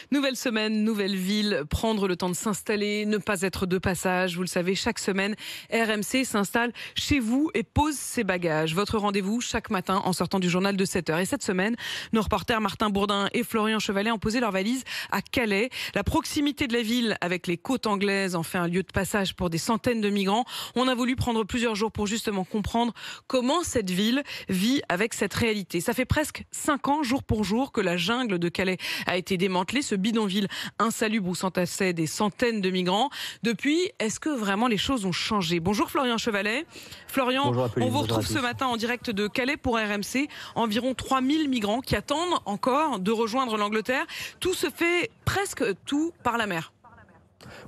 Nouvelle semaine, nouvelle ville, prendre le temps de s'installer, ne pas être de passage. Vous le savez, chaque semaine, RMC s'installe chez vous et pose ses bagages. Votre rendez-vous chaque matin en sortant du journal de 7h. Et cette semaine, nos reporters Martin Bourdin et Florian Chevalet ont posé leurs valises à Calais. La proximité de la ville avec les côtes anglaises en fait un lieu de passage pour des centaines de migrants. On a voulu prendre plusieurs jours pour justement comprendre comment cette ville vit avec cette réalité. Ça fait presque 5 ans, jour pour jour, que la jungle de Calais a été démantelée. Ce bidonville insalubre où s'entassaient des centaines de migrants. Depuis, est-ce que vraiment les choses ont changé? Bonjour Florian Chevalet. Florian, bonjour Apolline, on vous retrouve ce matin en direct de Calais pour RMC. Environ 3000 migrants qui attendent encore de rejoindre l'Angleterre. Tout se fait presque tout par la mer.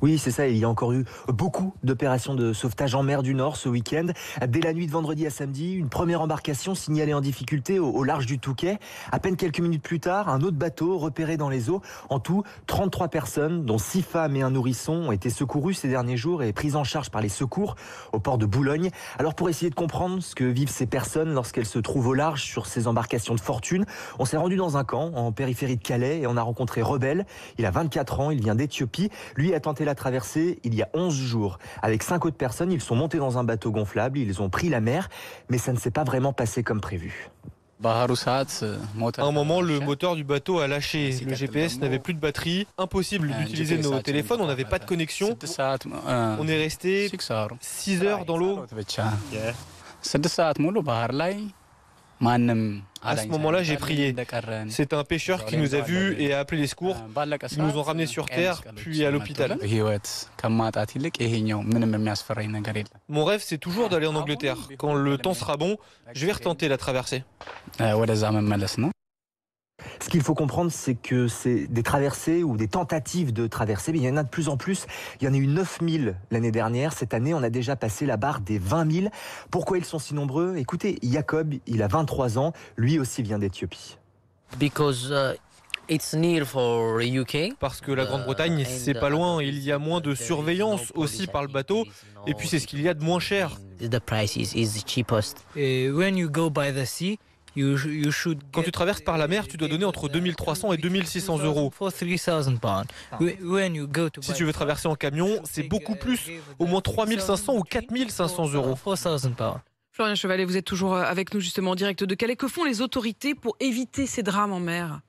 Oui, c'est ça. Il y a encore eu beaucoup d'opérations de sauvetage en mer du Nord ce week-end. Dès la nuit de vendredi à samedi, une première embarcation signalée en difficulté au large du Touquet. À peine quelques minutes plus tard, un autre bateau repéré dans les eaux. En tout, 33 personnes, dont 6 femmes et un nourrisson, ont été secourues ces derniers jours et prises en charge par les secours au port de Boulogne. Alors pour essayer de comprendre ce que vivent ces personnes lorsqu'elles se trouvent au large sur ces embarcations de fortune, on s'est rendu dans un camp en périphérie de Calais et on a rencontré Rebelle. Il a 24 ans, il vient d'Éthiopie. Lui a tenté la traversée il y a 11 jours. Avec 5 autres personnes, ils sont montés dans un bateau gonflable, ils ont pris la mer, mais ça ne s'est pas vraiment passé comme prévu. À un moment, le moteur du bateau a lâché. Le GPS n'avait plus de batterie. Impossible d'utiliser nos téléphones, on n'avait pas de connexion. On est resté 6 heures dans l'eau. À ce moment-là, j'ai prié. C'est un pêcheur qui nous a vus et a appelé les secours. Ils nous ont ramenés sur terre, puis à l'hôpital. Mon rêve, c'est toujours d'aller en Angleterre. Quand le temps sera bon, je vais retenter la traversée. Ce qu'il faut comprendre, c'est que c'est des traversées ou des tentatives de traversées, mais il y en a de plus en plus. Il y en a eu 9000 l'année dernière. Cette année, on a déjà passé la barre des 20 000. Pourquoi ils sont si nombreux? Écoutez, Jacob, il a 23 ans. Lui aussi vient d'Éthiopie. Parce que la Grande-Bretagne, c'est pas loin. Il y a moins de surveillance aussi par le bateau. Et puis c'est ce qu'il y a de moins cher. Quand tu traverses par la mer, tu dois donner entre 2300 et 2600 euros. Si tu veux traverser en camion, c'est beaucoup plus, au moins 3500 ou 4500 euros. Florian Chevalet, vous êtes toujours avec nous justement en direct de Calais. Que font les autorités pour éviter ces drames en mer?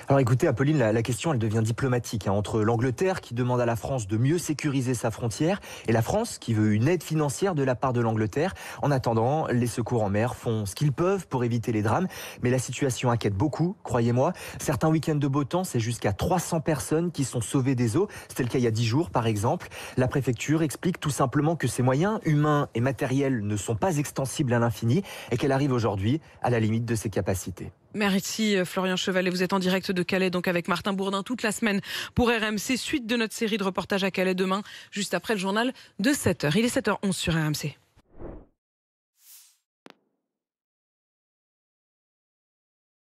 Alors écoutez, Apolline, la question elle devient diplomatique entre l'Angleterre qui demande à la France de mieux sécuriser sa frontière et la France qui veut une aide financière de la part de l'Angleterre. En attendant, les secours en mer font ce qu'ils peuvent pour éviter les drames, mais la situation inquiète beaucoup, croyez-moi. Certains week-ends de beau temps, c'est jusqu'à 300 personnes qui sont sauvées des eaux. C'était le cas il y a 10 jours par exemple. La préfecture explique tout simplement que ces moyens humains et matériels ne sont pas extensibles à l'infini et qu'elle arrive aujourd'hui à la limite de ses capacités. Merci Florian Chevalet, vous êtes en direct de Calais, donc avec Martin Bourdin toute la semaine pour RMC, suite de notre série de reportages à Calais demain, juste après le journal de 7h. Il est 7h11 sur RMC.